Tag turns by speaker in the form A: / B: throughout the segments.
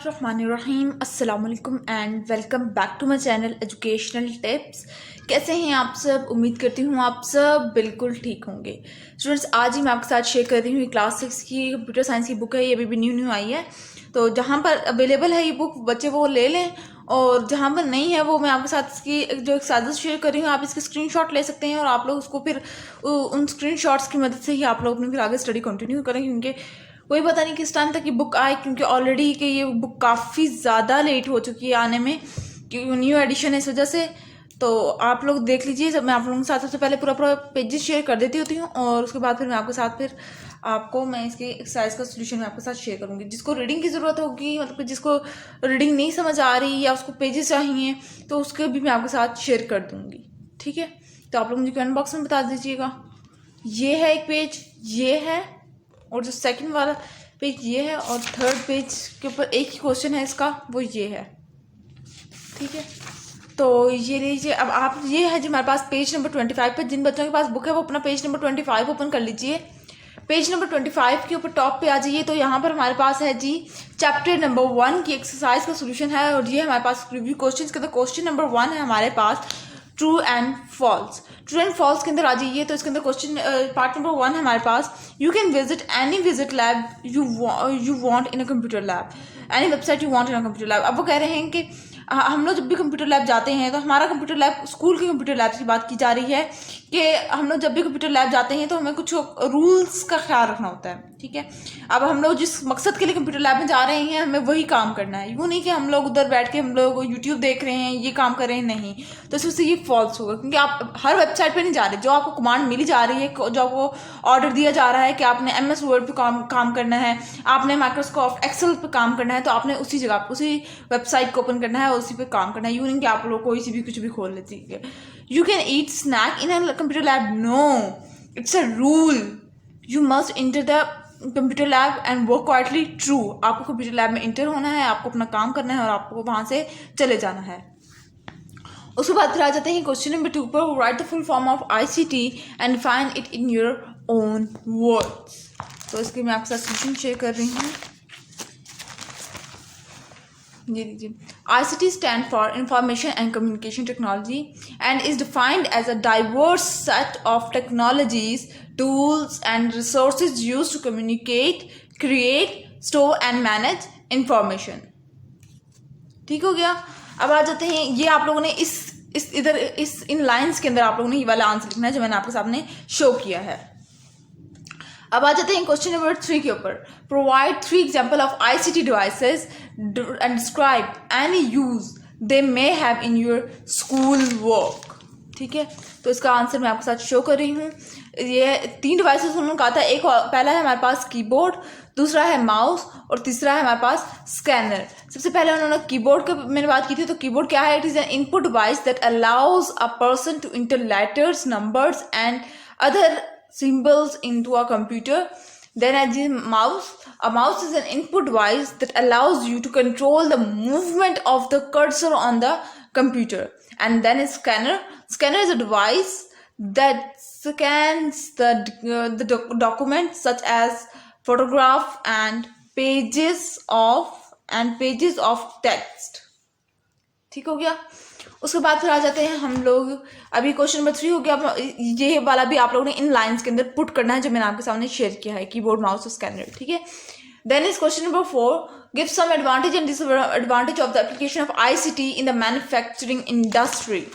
A: बिस्मिल्लाहिर्रहमानिर्रहीम अस्सलाम वालेकुम and welcome back to my channel educational tips. कैसे हैं आप सब? उम्मीद करती हूँ आप सब बिल्कुल ठीक होंगे। स्टूडेंट्स, आज ही मैं आपके साथ शेयर कर रही हूँ क्लास 6 की कंप्यूटर साइंस की बुक है। ये अभी भी न्यू आई है, तो जहाँ पर अवेलेबल है ये बुक बच्चे वो ले लें, और जहाँ पर नहीं है वो मैं आपके साथ इसकी जो एक साजिश शेयर कर रही हूँ, आप इसके स्क्रीनशॉट ले सकते हैं और आप लोग उसको फिर उन स्क्रीनशॉट्स की मदद से ही आप लोग अपनी फिर आगे स्टडी कंटिन्यू करें, क्योंकि कोई पता नहीं किस टाइम तक ये बुक आए, क्योंकि ऑलरेडी कि ये बुक काफ़ी ज़्यादा लेट हो चुकी है आने में, क्योंकि न्यू एडिशन है इस वजह से। तो आप लोग देख लीजिए, मैं आप लोगों के साथ सबसे पहले पूरा पेजेस शेयर कर देती होती हूँ, और उसके बाद फिर मैं आपके साथ आपको मैं इसके एक्सरसाइज का सोल्यूशन मैं आपके साथ शेयर करूँगी। जिसको रीडिंग की ज़रूरत होगी, मतलब कि जिसको रीडिंग नहीं समझ आ रही या उसको पेजेस चाहिए, तो उसके भी मैं आपके साथ शेयर कर दूँगी। ठीक है, तो आप लोग मुझे कमेंट बॉक्स में बता दीजिएगा। ये है एक पेज, ये है, और जो सेकंड वाला पेज ये है, और थर्ड पेज के ऊपर एक ही क्वेश्चन है इसका, वो ये है। ठीक है, तो ये लीजिए। अब आप, ये है जो हमारे पास पेज नंबर 25 पे, जिन बच्चों के पास बुक है वो अपना पेज नंबर 25 ओपन कर लीजिए। पेज नंबर 25 के ऊपर टॉप पे आ जाइए, तो यहाँ पर हमारे पास है जी चैप्टर नंबर 1 की एक्सरसाइज का सोल्यूशन है, और ये हमारे पास रिव्यू क्वेश्चन के अंदर क्वेश्चन नंबर 1 है हमारे पास, true and false. True and false के अंदर आ जाइए, तो इसके अंदर क्वेश्चन पार्ट नंबर 1 है हमारे पास, you can visit any visit lab you want in a computer lab, any website you want in a computer lab. अब वो कह रहे हैं कि हम लोग जब भी कंप्यूटर लैब जाते हैं, तो हमारा कंप्यूटर लैब स्कूल के कंप्यूटर लैब की बात की जा रही है कि हम लोग जब भी कंप्यूटर लैब जाते हैं तो हमें कुछ रूल्स का ख्याल रखना होता है। ठीक है, अब हम लोग जिस मकसद के लिए कंप्यूटर लैब में जा रहे हैं हमें वही काम करना है, यूँ नहीं कि हम लोग उधर बैठ के हम लोग यूट्यूब देख रहे हैं, ये काम कर रहे हैं, नहीं। तो इससे ये फॉल्स होगा, क्योंकि आप हर वेबसाइट पे नहीं जा रहे। जो आपको कमांड मिली जा रही है, जो आपको ऑर्डर दिया जा रहा है कि आपने MS वर्ड पे काम करना है, आपने माइक्रोसॉफ्ट एक्सेल पे काम करना है, तो आपने उसी जगह उसी वेबसाइट को ओपन करना है और उसी पे काम करना है। यूँ नहीं कि आप लोग कोई सी भी कुछ भी खोल लेती है। You can eat snack in a computer lab, no, it's a rule, you must enter the computer lab and work quietly, true. आपको कंप्यूटर लैब में इंटर होना है, आपको अपना काम करना है और आपको वहां से चले जाना है। उसके बाद फिर आ जाते हैं क्वेश्चन नंबर 2 पर, right the full form of ICT and define it in your own words. तो इसके मैं आपके साथ सोल्यूशन शेयर कर रही हूँ। ये लीजिए, ICT stand for Information and Communication Technology and is defined as a diverse set of technologies, tools and resources used to communicate, create, store and manage information। ठीक हो गया। अब आ जाते हैं, ये आप लोगों ने इस इन लाइंस के अंदर आप लोगों ने ये वाला आंसर लिखना है जो मैंने आपके सामने शो किया है। अब आ जाते हैं क्वेश्चन नंबर 3 के ऊपर, provide 3 example of ICT devices and describe any use they may have in your school work. ठीक है, तो इसका आंसर मैं आपके साथ शो कर रही हूँ। ये 3 डिवाइसेस उन्होंने कहा था, एक पहला है हमारे पास कीबोर्ड, दूसरा है माउस और तीसरा है हमारे पास स्कैनर। सबसे पहले उन्होंने कीबोर्ड की मैंने बात की थी, तो कीबोर्ड क्या है? It is an input device that allows a person to enter letters, numbers and other symbols into a computer. Then as a mouse is an input device that allows you to control the movement of the cursor on the computer. And then a scanner. Scanner is a device that scans the documents such as photograph and pages of text. ठीक हो गया। उसके बाद फिर आ जाते हैं हम लोग, अभी क्वेश्चन नंबर 3 हो गया। ये वाला भी आप लोगों ने इन लाइंस के अंदर पुट करना है जो मैंने आपके सामने शेयर किया है, कीबोर्ड, माउस और स्कैनर। ठीक है, then is question number 4, give some advantage and disadvantage of the application of ICT in the manufacturing industry.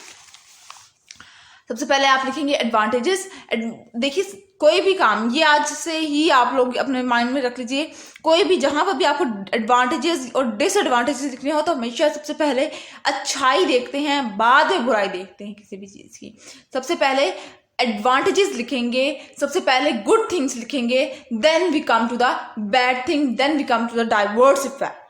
A: सबसे पहले आप लिखेंगे एडवांटेजेस। देखिए, कोई भी काम, ये आज से ही आप लोग अपने माइंड में रख लीजिए, कोई भी जहां पर भी आपको एडवांटेजेस और डिसएडवांटेजेस लिखने हो तो हमेशा सबसे पहले अच्छाई देखते हैं, बाद में बुराई देखते हैं किसी भी चीज की। सबसे पहले एडवांटेजेस लिखेंगे, सबसे पहले गुड थिंग्स लिखेंगे, then we come to the bad thing, then we come to the diverse effect.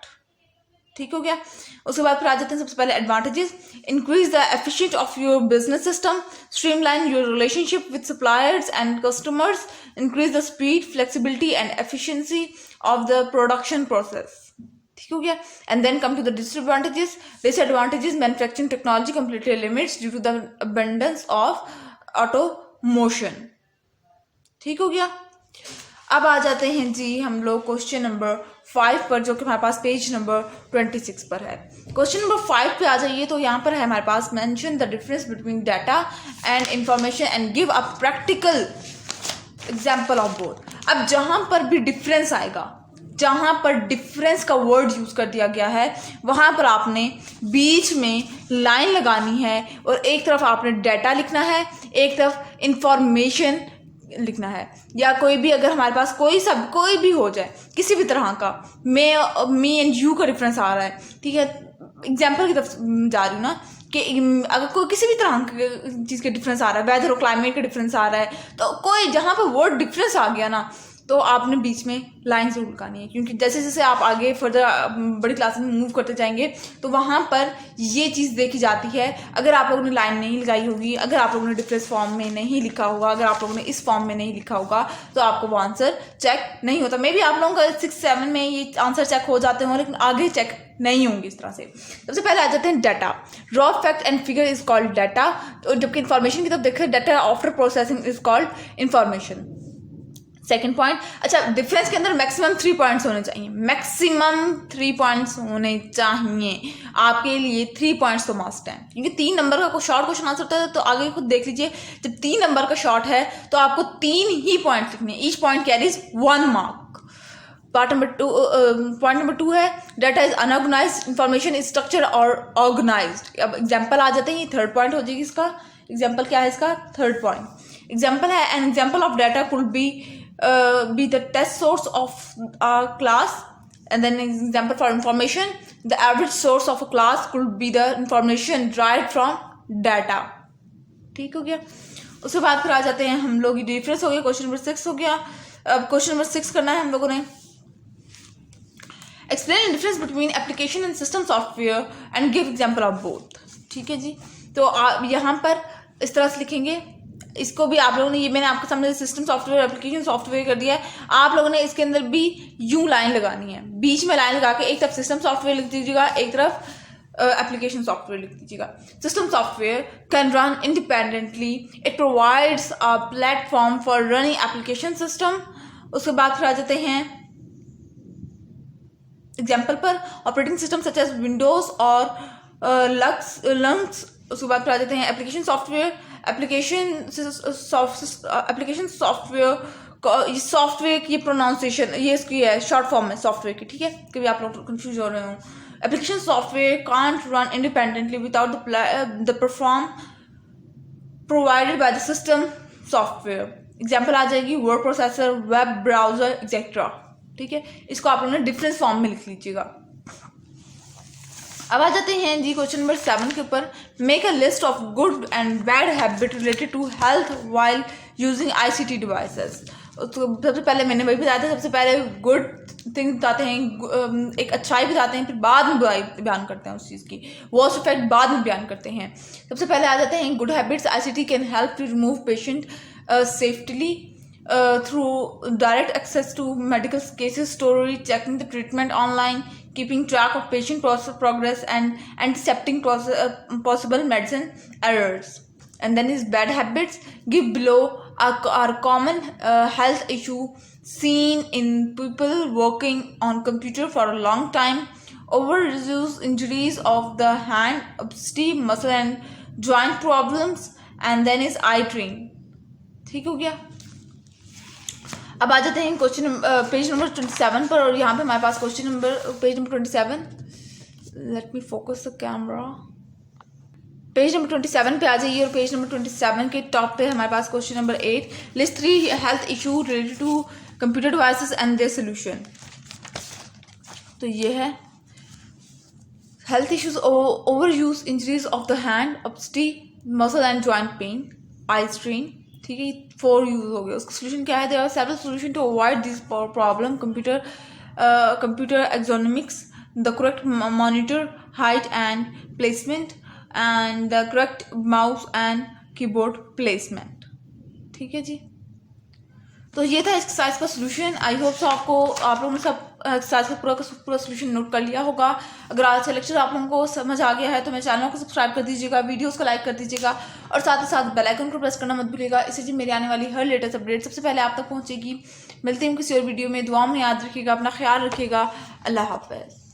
A: ठीक हो गया। उसके बाद फिर आ जाते हैं सबसे पहले advantages, increase the efficient of your business system, streamline your relationship with suppliers and customers, increase the speed, flexibility and efficiency of the production process. ठीक हो गया। And then come to the disadvantages. Disadvantages, manufacturing technology completely limits due to the abundance of automation. ठीक हो गया। अब आ जाते हैं जी हम लोग क्वेश्चन नंबर 5 पर, जो कि हमारे पास पेज नंबर 26 पर है। क्वेश्चन नंबर 5 पे आ जाइए तो यहाँ पर है हमारे पास mention the difference between data and information and give a practical example of both. अब जहाँ पर भी डिफरेंस आएगा, जहाँ पर डिफरेंस का वर्ड यूज कर दिया गया है, वहाँ पर आपने बीच में लाइन लगानी है और एक तरफ आपने डाटा लिखना है, एक तरफ इंफॉर्मेशन लिखना है। या कोई भी अगर हमारे पास कोई भी हो जाए, किसी भी तरह का, मी एंड यू का डिफरेंस आ रहा है, ठीक है, एग्जाम्पल की तरफ जा रही हूँ ना, कि अगर कोई किसी भी तरह की चीज़ का डिफरेंस आ रहा है, वेदर और क्लाइमेट का डिफरेंस आ रहा है, तो कोई जहाँ पर वर्ड डिफरेंस आ गया ना, तो आपने बीच में लाइन जरूर लगानी है। क्योंकि जैसे जैसे आप आगे फर्दर बड़ी क्लास में मूव करते जाएंगे तो वहाँ पर ये चीज़ देखी जाती है। अगर आप लोगों ने लाइन नहीं लगाई होगी, अगर आप लोगों ने डिफरेंस फॉर्म में नहीं लिखा होगा, अगर आप लोगों ने इस फॉर्म में नहीं लिखा होगा, तो आपको वो आंसर चेक नहीं होता। मे बी आप लोगों का 6-7 में ये आंसर चेक हो जाते होंगे, लेकिन आगे चेक नहीं होंगे इस तरह से। सबसे पहले आ जाते हैं data. Raw fact and figure is called data, जबकि इन्फॉर्मेशन की तरफ देखें, data after processing is called information. Second point, अच्छा, डिफरेंस के अंदर मैक्सिमम 3 पॉइंट्स होने चाहिए, मैक्सिमम 3 पॉइंट्स होने चाहिए। आपके लिए 3 पॉइंट्स तो मस्ट हैं, क्योंकि 3 नंबर का कोई शॉर्ट क्वेश्चन आंसर होता है, तो आगे खुद देख लीजिए, जब 3 नंबर का शॉर्ट है तो आपको 3 ही पॉइंट लिखने हैं। Each point carries 1 mark. Point number 2 है data is unorganised, information is structure और ऑर्गेनाइज्ड। अब एग्जाम्पल आ जाते हैं, ये 3rd पॉइंट हो जाएगी इसका। एग्जाम्पल क्या है इसका? 3rd point. एग्जाम्पल है, an example of data could be the test source of a class, and then an example for information, the average source of a class could be the information derived from data। ठीक हो गया। उसके बाद फिर आ जाते हैं हम लोग, डिफरेंस हो गया, क्वेश्चन नंबर 6 हो गया। अब क्वेश्चन नंबर 6 करना है हम लोगों ने, explain difference between application and system software and give example of both. ठीक है जी, तो यहाँ पर इस तरह से लिखेंगे। इसको भी आप लोगों ने, ये मैंने आपके सामने सिस्टम सॉफ्टवेयर एप्लीकेशन सॉफ्टवेयर कर दिया है, आप लोगों ने इसके अंदर भी यूं लाइन लगानी है, बीच में लाइन लगा के एक तरफ सिस्टम सॉफ्टवेयर लिख दीजिएगा, एक तरफ एप्लीकेशन सॉफ्टवेयर लिख दीजिएगा। System software can run independently, it provides a platform for running application system. उसके बाद फिर आ जाते हैं एग्जाम्पल पर, operating system such as Windows और लंक्स। उसके बाद फिर आ जाते हैं एप्लीकेशन सॉफ्टवेयर, एप्लीकेशन सॉफ्टवेयर की प्रोनाउंसिएशन, ये इसकी है शॉर्ट फॉर्म में सॉफ्टवेयर की, ठीक है, कभी आप लोग कंफ्यूज हो रहे हो। Application software can't run independently without the perform provided by the system software. Example आ जाएगी word processor, web browser etcetera. ठीक है, इसको आप लोगों ने डिफरेंस फॉर्म में लिख लीजिएगा। अब आ जाते हैं जी क्वेश्चन नंबर 7 के ऊपर, make a list of good and bad habit related to health while using ICT devices. तो सबसे पहले मैंने वही बताया था, सबसे पहले गुड थिंग बताते हैं, एक अच्छाई बताते हैं, फिर बाद में बुराई बयान करते हैं उस चीज़ की, वर्स्ट इफेक्ट बाद में बयान करते हैं। सबसे पहले आ जाते हैं good habits. ICT can help to remove patient safely through direct access to medical cases story, checking the treatment online, keeping track of patient progress, and antiseptic possible medicine errors. And then is bad habits. Give below are common health issue seen in people working on computer for a long time. Overuse injuries of the hand, obesity, muscle and joint problems. And then is eye strain। ठीक हो गया। अब आ जाते हैं question page number 27 पर, और यहाँ पे हमारे पास question number page number 27, let me focus the camera. Page number 27 पे आ जाइए, और पेज नंबर 27 के टॉप पे हमारे पास question number 8, list 3 health issue related to computer devices and their solution. तो ये है health issues, overuse, injuries of the hand, obesity, muscle and joint pain, eye strain. ठीक है, 4 यूज हो गया। उसका सोल्यूशन क्या है? There are several solution to avoid this problem, computer ergonomics, the correct monitor height and placement, and the correct mouse and keyboard placement. ठीक है जी, तो ये था एक्सरसाइज का सोल्यूशन। आई होप सो आपको, आप लोगों ने सब एक्सरसाइज का पूरा सोल्यूशन नोट कर लिया होगा। अगर आज से लेक्चर आप लोगों को समझ आ गया है तो मेरे चैनल को सब्सक्राइब कर दीजिएगा, वीडियोस को लाइक कर दीजिएगा और साथ ही साथ बेल आइकन को प्रेस करना मत भूलिएगा। इससे जी मेरी आने वाली हर लेटेस्ट अपडेट सबसे पहले आप तक पहुंचेगी। मिलते हैं किसी और वीडियो में। दुआ में याद रखिएगा, अपना ख्याल रखिएगा। अल्लाह हाफ़िज़।